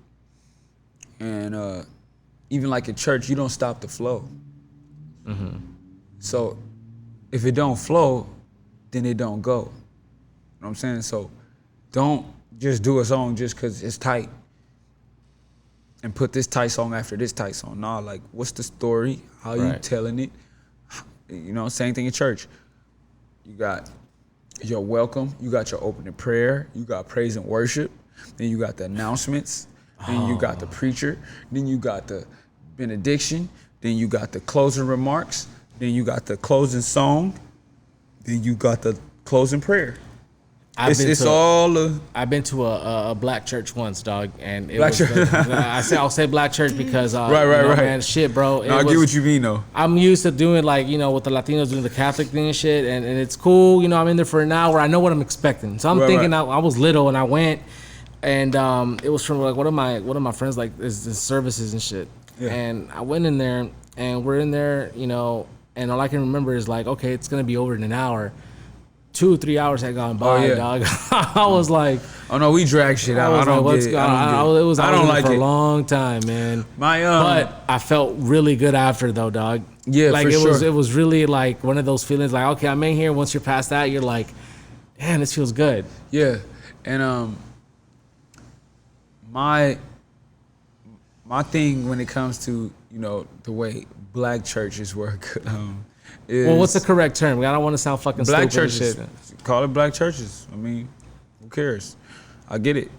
And even like in church, you don't stop the flow. Mm-hmm. So if it don't flow, then it don't go. You know what I'm saying? So don't just do a song just because it's tight and put this tight song after this tight song. Nah, like, what's the story? How you telling it? You know, same thing in church. You got your welcome, you got your opening prayer, you got praise and worship, then you got the announcements, then you got the preacher, then you got the benediction, then you got the closing remarks, then you got the closing song, then you got the closing prayer. I've been to a black church once, dog, and it was. I'll say black church because right. Man, shit, bro. I get what you mean though. I'm used to doing like with the Latinos doing the Catholic thing and shit, and it's cool. I'm in there for an hour. I know what I'm expecting, so I'm thinking. I was little and I went, and it was from like one of my friends like is services and shit, and I went in there and we're in there, and all I can remember is like, okay, it's gonna be over in an hour. 2 or 3 hours had gone by, dog. I was like, oh no, we drag shit out. I don't get it. I was like for it. a long time, man. But I felt really good after though, dog. Yeah, like for sure. It was really like one of those feelings like, okay, I'm in here. Once you're past that, you're like, man, this feels good. Yeah, and my thing when it comes to the way black churches work. Well, what's the correct term? I don't want to sound fucking black stupid. Churches. Call it black churches. I mean, who cares? I get it.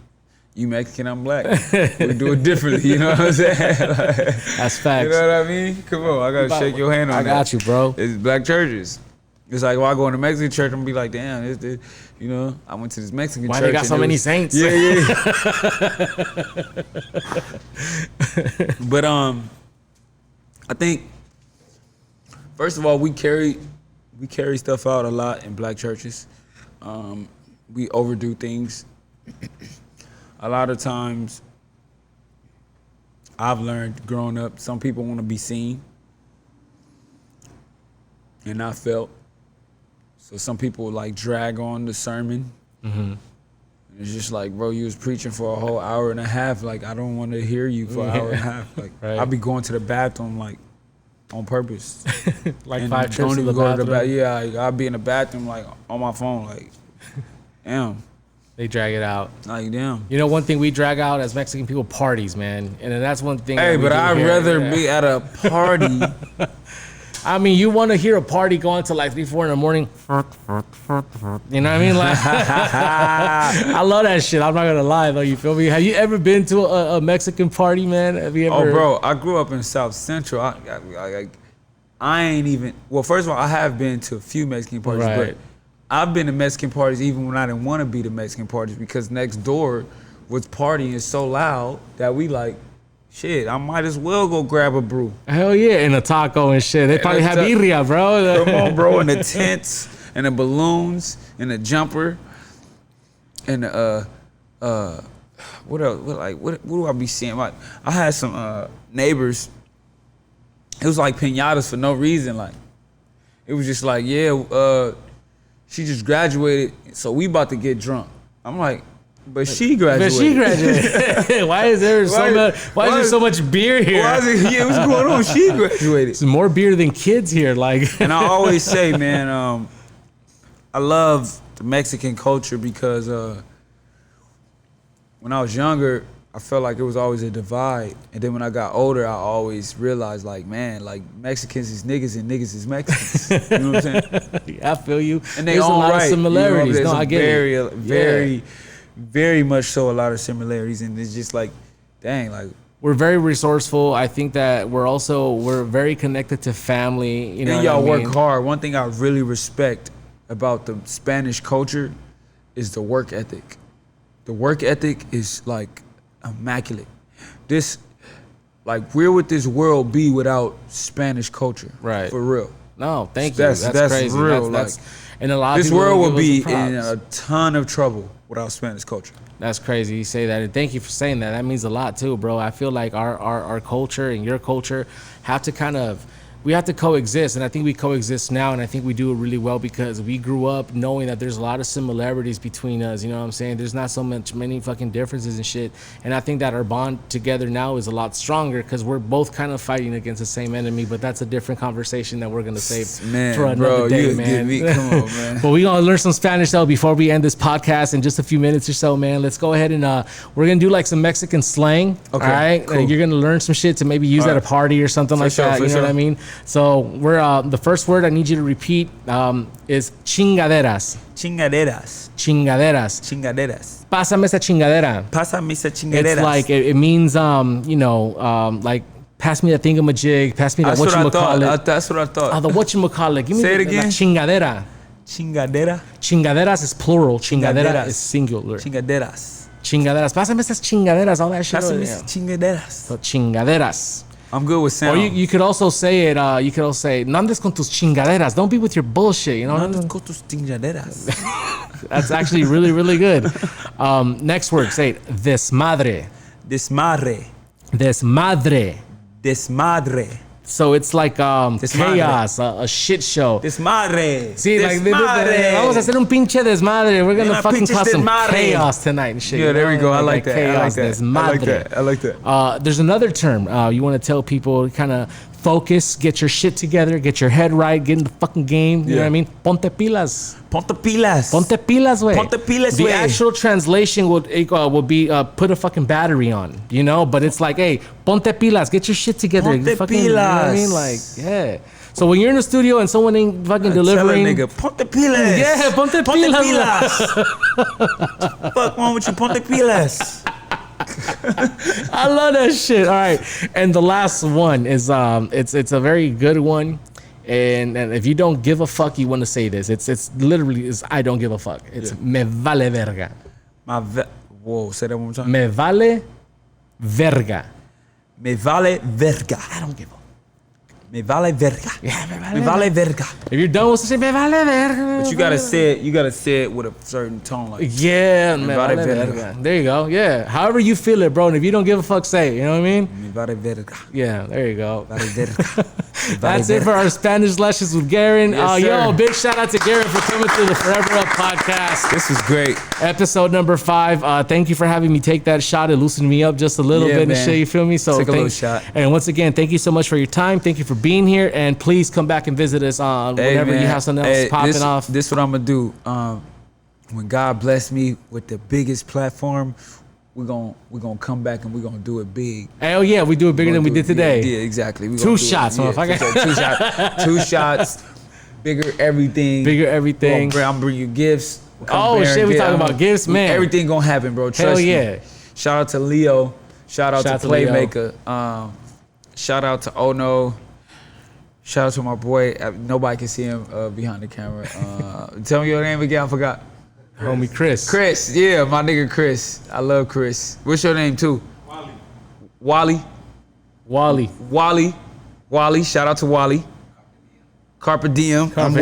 You Mexican, I'm black. We do it differently. You know what I'm saying? That's facts. You know what I mean? Come on, I gotta shake your hand on that. I got you, bro. It's black churches. It's like, I go in a Mexican church, I'm gonna be like, damn, I went to this Mexican church. Why they got so many saints? Yeah. But I think, first of all, we carry stuff out a lot in black churches. We overdo things. A lot of times, I've learned growing up, some people want to be seen and not felt. So some people like drag on the sermon. Mm-hmm. And it's just like, bro, you was preaching for a whole hour and a half. Like, I don't want to hear you for an hour and a half. Like, I'll be going to the bathroom like on purpose. Like and 5 trips to the bathroom. Yeah, I'll be in the bathroom like on my phone. Like, damn. They drag it out. Like, damn. One thing we drag out as Mexican people, parties, man. And then that's one thing. Hey, but I'd rather be at a party I mean, you want to hear a party going to like 3, 4 in the morning. You know what I mean? Like, I love that shit. I'm not gonna lie though. You feel me? Have you ever been to a Mexican party, man? Have you ever? Oh, bro, I grew up in South Central. I ain't even. Well, first of all, I have been to a few Mexican parties, Right. but I've been to Mexican parties even when I didn't want to be to Mexican parties because next door was partying so loud that we like, shit, I might as well go grab a brew. Hell yeah, and a taco and shit. They probably have birria, bro. Come on, bro, and the tents and the balloons and the jumper and the what else? What do I be seeing? Like, I had some neighbors. It was like piñatas for no reason. Like, it was just like, yeah, she just graduated, so we about to get drunk. I'm like, but she graduated. But she graduated. Why is there so much beer here? Why is it here? What's going on? She graduated. It's more beer than kids here. Like, And I always say, man, I love the Mexican culture because when I was younger, I felt like it was always a divide. And then when I got older, I always realized, like, man, like, Mexicans is niggas and niggas is Mexicans. You know what I'm saying? I feel you. And they There's a all lot right. of similarities. You know, No, I get it. Very much so a lot of similarities. And it's just like, dang, like, We're very resourceful. I think that we're very connected to family. You know, and y'all what I mean? work hard. One thing I really respect about the Spanish culture is the work ethic. The work ethic is like immaculate. We're with this world be without Spanish culture. Right. For real. No, thank you. That's crazy. Real. That's and a lot of This people world give would us be the props. in a ton of trouble without Spanish culture. That's crazy you say that, and thank you for saying that. That means a lot too, bro. I feel like our culture and your culture have to we have to coexist, and I think we coexist now, and I think we do it really well because we grew up knowing that there's a lot of similarities between us. You know what I'm saying? There's not many fucking differences and shit, and I think that our bond together now is a lot stronger because we're both kind of fighting against the same enemy. But that's a different conversation that we're gonna save for another day, man. Come on, man. But we're gonna learn some Spanish though before we end this podcast in just a few minutes or so, man. Let's go ahead and we're gonna do like some Mexican slang. Okay, all right, cool. You're gonna learn some shit to maybe use at a party or something like sure, that. for You know what I sure. mean? So we're the first word I need you to repeat is chingaderas. Chingaderas. Chingaderas. Chingaderas. Pásame esa chingadera. Pásame esa chingaderas. It's like it means like pass me that thingamajig, pass me that That's what I thought. whatchamacallit. That's what I thought. The whatchamacallit. Give me Say it the again. chingadera. Chingadera. Chingaderas is plural. Chingadera Chingaderas. is singular. Chingaderas. Chingaderas. Pásame esas chingaderas. All that shit. Pásame Yeah. esas chingaderas. So chingaderas. I'm good with Or sound. you could also say it. You could also say, "No andes con tus chingaderas." Don't be with your bullshit. You know. Andas con tus chingaderas. That's actually really, really good. Next word. Say it. Desmadre. Desmadre. Desmadre. Desmadre. So it's like Desmadre. chaos, a shit show. Desmadre. See, like Desmadre. vamos a hacer un pinche desmadre. We're gonna Una fucking pinches cause some desmadre. chaos tonight and shit. Yeah, you there we know? go. I like that. I Chaos, like that. I like desmadre. that. I like that. There's another term you want to tell people, kind of focus, get your shit together, get your head right, get in the fucking game. You know what I mean? Ponte pilas. Ponte pilas. Ponte pilas, way. Ponte pilas, The wey. actual translation would be put a fucking battery on, you know? But it's like, hey, ponte pilas, get your shit together. Ponte fucking, you know what I pilas. mean? Like, yeah. So when you're in the studio and someone ain't fucking delivering. Tell a nigga, ponte pilas. Yeah, ponte pilas. Fuck wrong with you, ponte pilas. I love that shit. All right, and the last one is it's a very good one, and if you don't give a fuck, you want to say this. It's literally is I don't give a fuck. It's me vale verga. Whoa, say that one more time. Me vale verga. Me vale verga. I don't give a. Me vale verga. Yeah, Me vale verga. If you're done with to say me vale verga. But you gotta say it. You gotta say it with a certain tone, like. Yeah, me vale vale verga. verga. There you go. Yeah, however you feel it, bro. And if you don't give a fuck, say it. You know what I mean? Me vale verga. Yeah, there you go. Vale verga. That's it for our Spanish lessons with Garren. Yes, Yo, sir. big shout out to Garren for coming to the Forever Up podcast. This is great. Episode number 5. Thank you for having me take that shot. It loosened me up just a little Yeah, bit and man. shit. You feel me? So Take a little thanks. shot. And once again, thank you so much for your time. Thank you for being here. And please come back and visit us on whenever you have something else popping off. This what I'm gonna do. When God blessed me with the biggest platform, we're gonna come back and we're gonna do it big. Hell yeah, we do it bigger than we did today. Yeah, exactly. We 2 shots, motherfucker. 2 shots, bigger everything. Bigger everything. I'm bring you gifts. Oh shit, we talking about gifts, man. Everything gonna happen, bro. Trust Hell me. yeah. Shout out to Leo. Shout out to Leo. Playmaker. Shout out to Ono. Shout out to my boy. Nobody can see him behind the camera. Tell me your name again. I forgot. Homie Chris. Chris. Yeah, my nigga Chris. I love Chris. What's your name too? Wally. Wally. Shout out to Wally. Carpe diem. I'm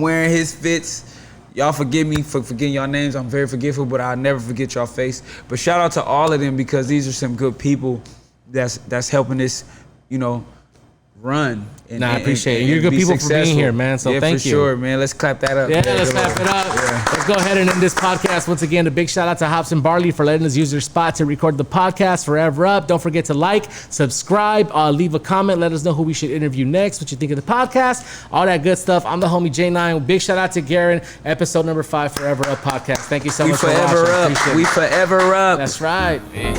wearing his fits. Y'all forgive me for forgetting y'all names. I'm very forgetful, but I'll never forget y'all face. But shout out to all of them because these are some good people that's helping this, run. I appreciate it. You're good people for being here, man. So thank you. For sure, man. Let's clap that up. Yeah, let's clap it up. Yeah. Let's go ahead and end this podcast. Once again, a big shout out to Hops and Barley for letting us use their spot to record the podcast. Forever Up. Don't forget to like, subscribe, leave a comment. Let us know who we should interview next, what you think of the podcast, all that good stuff. I'm the homie J9. Big shout out to Garren. Episode number 5, Forever Up podcast. Thank you so much for watching. We forever up. That's right. Yeah,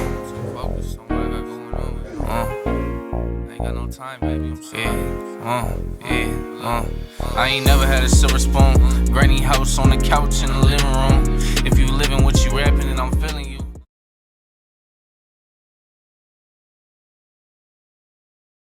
focus on what I got going on. Ain't got no time, baby. I ain't never had a silver spoon. Granny house on the couch in the living room. If you living what you rapping, and I'm feeling you.